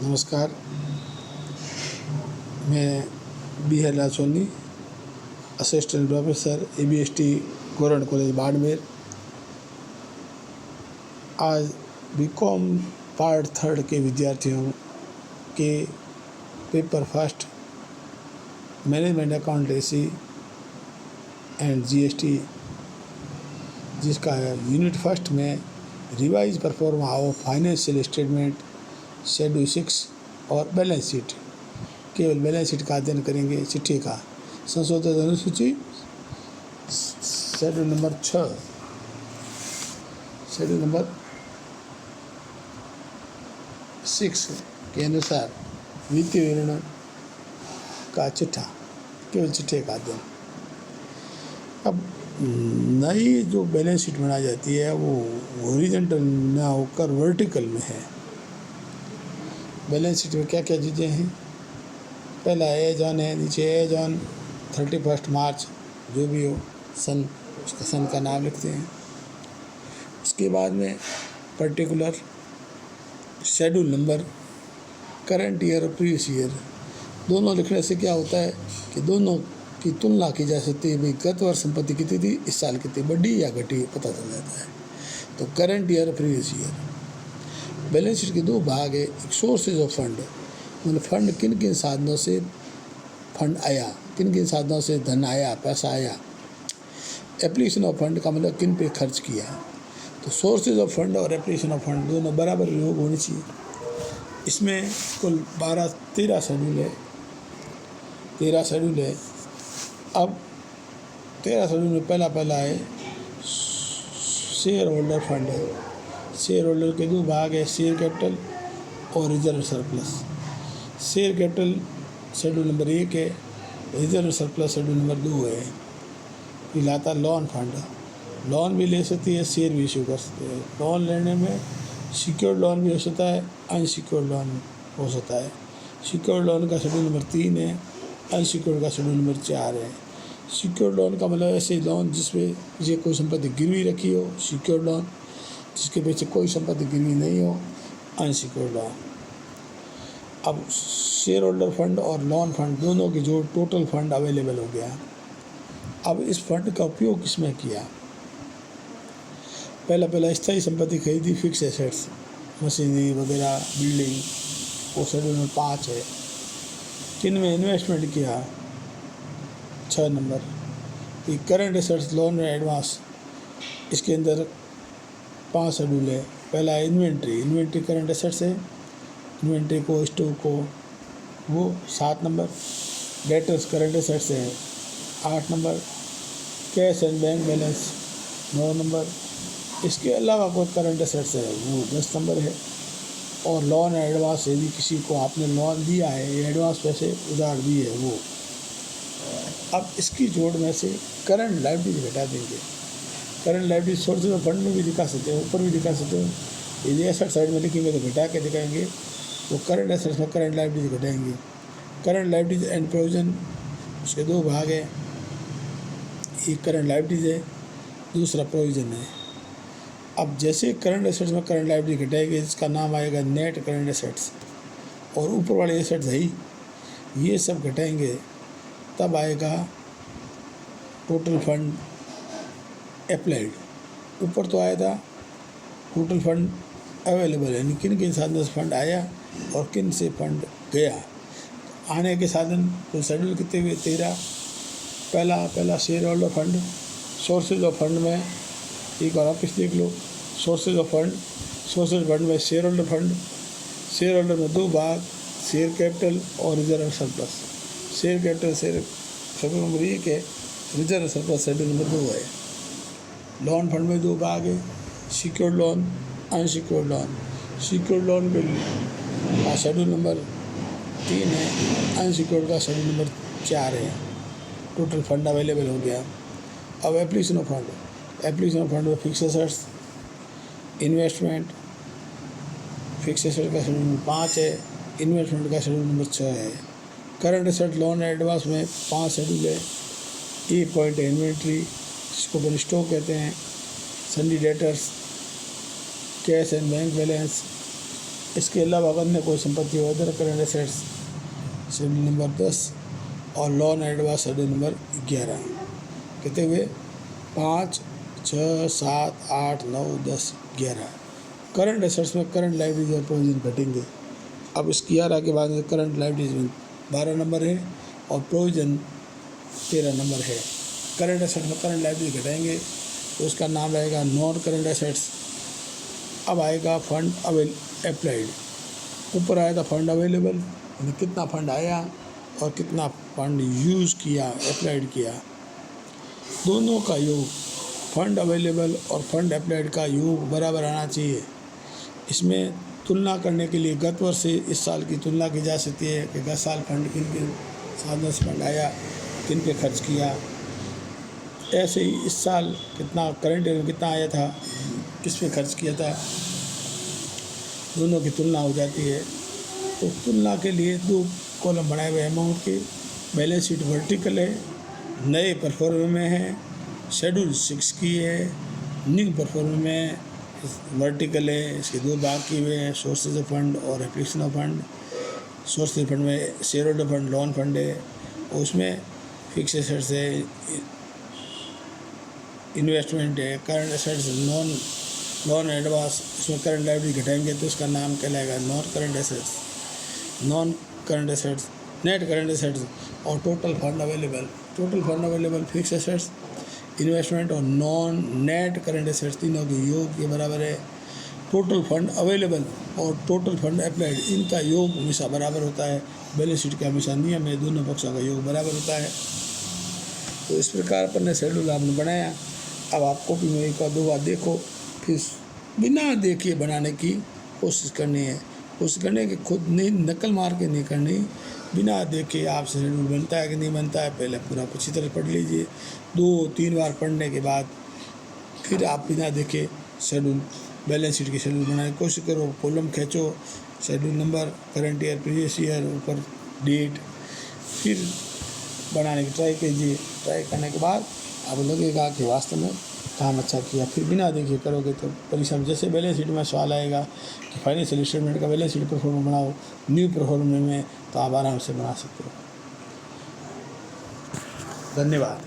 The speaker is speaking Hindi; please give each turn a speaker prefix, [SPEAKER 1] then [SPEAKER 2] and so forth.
[SPEAKER 1] नमस्कार, मैं B Harlal Soni, assistant professor ABST government college Barmer. आज BCom पार्ट 3 के विद्यार्थियों के paper first management accountancy and GST, जिसका यूनिट फर्स्ट में revise proforma of financial statement, schedule 6 और बैलेंस शीट, केवल बैलेंस शीट का अध्ययन करेंगे। चिट्ठी का संशोधित अनुसूची शेड्यूल नंबर 6, शेड्यूल नंबर 6 के अनुसार वित्तीय विवरण का चिट्ठा, केवल चिट्ठे का अध्ययन। अब नई जो बैलेंस शीट बनाई जाती है वो हॉरिजॉन्टल ना होकर वर्टिकल में है। बैलेंस शीट में क्या क्या चीज़ें हैं? पहला एज ऑन है, नीचे एज ऑन 31 मार्च, जो भी हो सन, उसका सन का नाम लिखते हैं। उसके बाद में particular schedule number, current year और प्रीवियस ईयर, दोनों लिखने से क्या होता है कि दोनों की तुलना की जा सकती है। भाई गत वर्ष संपत्ति कितनी थी, इस साल कितनी बढ़ी या घटी, पता चल जाता है। तो करंट ईयर और प्रीवियस ईयर। बैलेंस शीट के दो भाग है। एक सोर्सेज ऑफ फंड, मतलब फंड किन किन साधनों से फंड आया, किन किन साधनों से धन आया, पैसा आया। एप्लीकेशन ऑफ फंड का मतलब किन पे खर्च किया। तो सोर्सेज ऑफ फंड और एप्लीकेशन ऑफ फंड दोनों बराबर योग होनी चाहिए। इसमें कुल 13 शेड्यूल है। 13 शेड्यूल है। अब 13 शेड्यूल में पहला है शेयर होल्डर फंड है। शेयर होल्डर के दो भाग है, शेयर कैपिटल और reserve surplus. Share capital schedule number 1 है, रिजर्व सरप्लस शेड्यूल नंबर 2 है। फिर लाता लोन फंड, लोन भी ले सकती है, शेयर भी इशू कर सकते हैं। लोन लेने में सिक्योर्ड लोन भी हो सकता है, अनसिक्योर्ड लोन हो सकता है। सिक्योर्ड लोन का शेड्यूल नंबर 3 है, अनसिक्योर्ड का शेड्यूल नंबर 4 है। सिक्योर्ड लोन का मतलब ऐसे लोन जिसमें ये कोई संपत्ति गिरवी रखी हो, सिक्योर्ड लोन। जिसके पीछे कोई संपत्ति गिरवी नहीं हो, अनसिक्योर्ड लोन। अब शेयर होल्डर फंड और लोन फंड दोनों की जो टोटल फंड अवेलेबल हो गया। अब इस फंड का उपयोग किसमें किया? पहला स्थायी संपत्ति खरीदी, फिक्स एसेट्स, मशीनरी वगैरह, बिल्डिंग, वो शेड्यूल नंबर 5 है। किन में इन्वेस्टमेंट किया, 6 नंबर। करंट एसेट्स, लोन और एडवांस, इसके अंदर 5 शेड्यूल है। पहला है इन्वेंट्री करंट एसेट्स है। इन्वेंट्री को, स्टॉक को, वो 7 नंबर। डेटर्स करंट एसेट्स है, 8 number. Cash and bank balance, 9 number. इसके अलावा कोई करंट एसेट्स है वो 10 नंबर है। और लोन एडवांस, यदि किसी को आपने लोन दिया है, एडवांस पैसे उधार दिए है वो। अब इसकी जोड़ में से करंट लायबिलिटी घटा देंगे। Current liability sources of fund में भी दिखा सकते हो, ऊपर भी दिखा सकते हो। यदि एसेट साइड में लिखेंगे तो घटा के दिखाएंगे, तो करंट एसेट्स में करंट लायबिलिटी घटाएंगे। करंट लायबिलिटीज एंड प्रोविजन, उसके दो भाग है। एक करंट लायबिलिटीज है, दूसरा प्रोविजन है। अब जैसे करंट एसेट्स में करंट लायबिलिटी घटाएंगे, इसका नाम आएगा नेट करंट एसेट्स। और ऊपर वाले एसेट्स है ही, ये सब घटाएंगे, तब आएगा टोटल फंड अप्लाइड। ऊपर तो आया था टोटल फंड अवेलेबल, यानी किन किन साधनों से फंड आया और किन से फंड गया। आने के साधन तो शेड्यूल कितने हुए, 13। पहला share holder fund. Sources of fund में एक बार वापस देख लो। सोर्सेज ऑफ फंड में share holder fund, share holder में दो भाग, शेयर कैपिटल और reserve surplus. Share capital schedule number 1 है, रिजर्व सरप्लस शेड्यूल नंबर 2 है। लोन फंड में दो भाग है, secured loan, unsecured loan. Secured loan का शेड्यूल नंबर 3 है, अनसिक्योर्ड का शेड्यूल नंबर 4 है। टोटल फंड अवेलेबल हो गया। अब एप्लीकेशन ऑफ फंड में fix assets, investment, fix asset का शेड्यूल नंबर 5 है, इन्वेस्टमेंट का शेड्यूल नंबर 6 है। करंट एसेट, लोन एडवांस में 5 शेड्यूल है। ए पॉइंट है इन्वेंट्री, जिसको अपन स्टॉक कहते हैं, सन्डी debtors, cash and bank balance, इसके अलावा अन्य कोई संपत्ति हो, other current assets schedule number 10 और लोन एडवांस शेड्यूल नंबर 11। कहते हुए 5, 6, 7, 8, 9, 10, 11 करंट एसेट्स में करंट लायबिलिटीज और प्रोविजन घटेंगे। अब इस 11 के बाद करंट लायबिलिटीज में 12 नंबर है और प्रोविजन 13 नंबर है। करंट एसेट में करंट लायबिलिटी घटाएंगे तो उसका नाम रहेगा नॉन करंट एसेट्स। अब आएगा फंड अप्लाइड। ऊपर आया था फंड अवेलेबल, यानी कितना फंड आया और कितना फंड यूज़ किया, अप्लाइड किया, दोनों का योग, फंड अवेलेबल और फंड अप्लाइड का योग बराबर आना चाहिए। इसमें तुलना करने के लिए गत वर्ष से इस साल की तुलना की जा सकती है कि गत साल फंड किन किन साधनों से फंड आया, किन पे खर्च किया। ऐसे ही इस साल कितना करंट ईयर में कितना आया था, किस पे खर्च किया था, दोनों की तुलना हो जाती है। तो तुलना के लिए 2 कॉलम बनाए हुए अमाउंट के। बैलेंस शीट वर्टिकल है, नए परफॉर्म में है, शेड्यूल 6 की है, न्यू परफॉर्म में वर्टिकल है। इसके 2 भाग किए हुए हैं, सोर्सेज ऑफ फंड और application of fund. Sources fund में share holder fund, loan fund है, और उसमें फिक्स एसेट्स है, इन्वेस्टमेंट है, करंट एसेट्स, लोन एडवांस। इसमें करंट लायबिलिटी घटाएंगे तो उसका नाम कहलाएगा non current assets. Non current assets, net current assets और total fund available. Total fund available, fix assets, investment और नॉन नेट करंट एसेट्स तीनों के योग के बराबर है। टोटल फंड अवेलेबल और टोटल फंड अप्लाइड, इनका योग हमेशा बराबर होता है। बैलेंस शीट का हमेशा नियम है, दोनों पक्षों का योग बराबर होता है। तो इस प्रकार अपन ने शेड्यूल आपने बनाया। अब आप कॉपी में एक बार 2 बार देखो, फिर बिना देखे बनाने की कोशिश करनी है। कोशिश करनी है कि खुद नहीं नकल मार के नहीं करनी, बिना देखे आप शेड्यूल बनता है कि नहीं बनता है पहले पूरा अच्छी तरह पढ़ लीजिए। 2-3 बार पढ़ने के बाद फिर आप बिना देखे शेड्यूल, बैलेंस शीट की शेड्यूल बनाने की कोशिश करो। कॉलम खींचो, schedule number, current year, previous year, ऊपर डेट, फिर बनाने की ट्राई कीजिए। ट्राई करने के बाद आपको लगेगा कि वास्तव में काम अच्छा किया। फिर बिना देखे करोगे तो परीक्षा में जैसे बैलेंस शीट में सवाल आएगा कि फाइनेंशियल स्टेटमेंट का बैलेंस शीट परफॉर्मेंस बनाओ न्यू परफॉर्मेंस में, तो आप आराम से बना सकते हो। धन्यवाद।